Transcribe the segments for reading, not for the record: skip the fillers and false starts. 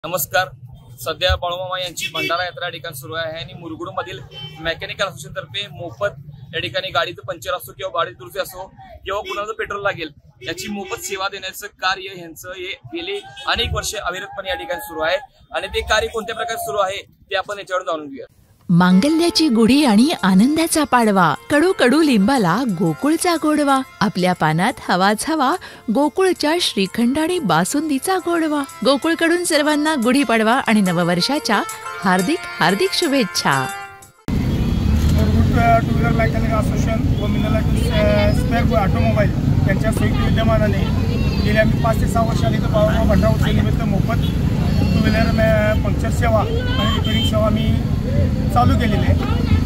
नमस्कार। सध्या बाळूमामा यांची भंडारा यात्रा या ठिकाणी सुरू आहे आणि मुरगुड मधील मेकॅनिकल असोसिएशन तर्फे मोफत या ठिकाणी गाडीचं पंक्चर असो किंवा गाडी दुरुस्ती असो किंवा कुणाचं पेट्रोल लागेल याची मोफत सेवा देण्याचं कार्य यांचं हे गेली अनेक वर्षे अविरतपणे या ठिकाणी सुरू आहे आणि ते कार्य कोणत्या प्रकारे सुरू आहे ते आपण याच्यावर जाणून घेऊया। मांगल्याची गुढी आणि आनंदाचा पाडवा, कडू कडू लिंबाला गोकुळचा गोडवा, आपल्या पानात हवाच हवा गोकुळच्या श्रीखंड आणि बासुंदीचा गोडवा। गोकुळकडून सर्वांना गुढी पाडवा आणि नववर्षाच्या हार्दिक हार्दिक शुभेच्छा। टू व्हीलर मेकॅनिकल असोसिएशन व मिनरल स्पेअर ऑटोमोबाईल यांच्या संयुक्त विद्यमानाने गेल्या 5 ते 6 वर्षांनी बाळूमामा भंडारा उत्सवानिमित्त मोफत टू व्हीलर पंक्चर सेवा आणि रिपेरिंग सेवा मी चालू केलेली आहे।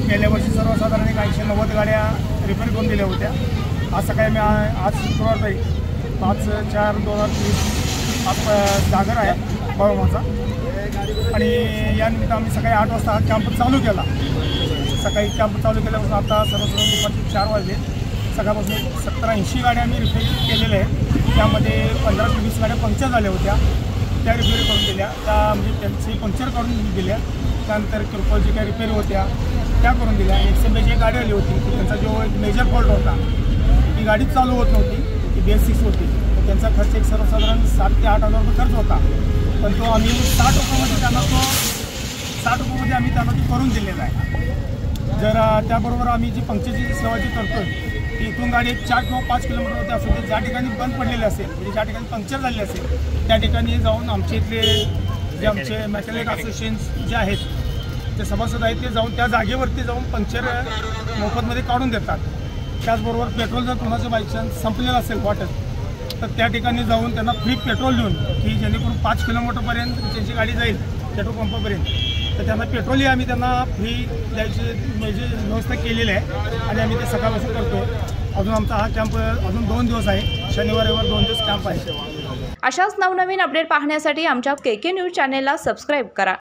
गेल्या वर्षी सर्वसाधारण 80-90 गाड्या रिपेअर करून दिल्या होत्या। आज सकाळी मी आज शुक्रवार तारीख 5/4/2023 आज जागर आहे बाळूमामाचा आणि यानिमित्त आम्ही सकाळी 8 वाजता हा कॅम्प चालू केला। सकाळी कॅम्प चालू केल्यापासून आता सर्वसाधारण दुपारचे 4 वाजले। सकाळपासून 70-80 गाड्या आम्ही रिपेअर केलेल्या आहेत। त्यामध्ये 15 ते 20 गाड्या पंक्चर झाल्या होत्या, त्या रिपेअर करून दिल्या, त्या म्हणजे त्यांची पंक्चर करून दिल्या। त्यानंतर किरकोळ जे काही रिपेअर होत्या त्या करून दिल्या। एक गाडी आली होती की त्यांचा जो एक मेजर फॉल्ट होता, ती गाडी चालू होत नव्हती, ती बेस6 होती, तर त्यांचा खर्च एक सर्वसाधारण 7 ते 8 हजार रुपये खर्च होता। पण तो आम्ही 60 रुपयामध्ये त्यांना 60 रुपयामध्ये आम्ही त्यांना ती करून दिलेला आहे। जर त्याबरोबर आम्ही जी पंक्चरची सेवा जी करतोय ती इथून गाडी 4 किंवा 5 किलोमीटरमध्ये असेल तर ज्या ठिकाणी बंद पडलेले असेल म्हणजे ज्या ठिकाणी पंक्चर झाले असेल त्या ठिकाणी जाऊन आमचे इथले जे आमचे मेकॅनिकल असोसिएशन जे आहेत ते सभासद आहेत ते जाऊन त्या जागेवरती जाऊन पंक्चर मोफतमध्ये काढून देतात। त्याचबरोबर पेट्रोल जर कोणाचं बायचान्स संपलेलं असेल वाटत तर त्या ठिकाणी जाऊन त्यांना फ्री पेट्रोल देऊन की जेणेकरून 5 किलोमीटरपर्यंत त्यांची गाडी जाईल पेट्रोल पंपापर्यंत, तर त्यांना पेट्रोलही आम्ही त्यांना फ्री द्यायची व्यवस्था केलेली आहे आणि आम्ही ते सकाळपासून करतो। अजून आमचा हा कॅम्प अजून 2 दिवस आहे, शनिवार रविवार 2 दिवस कॅम्प आहे। अशाच नवनवीन अपडेट पाहण्यासाठी आमच्या KK न्यूज चॅनेलला सबस्क्राईब करा।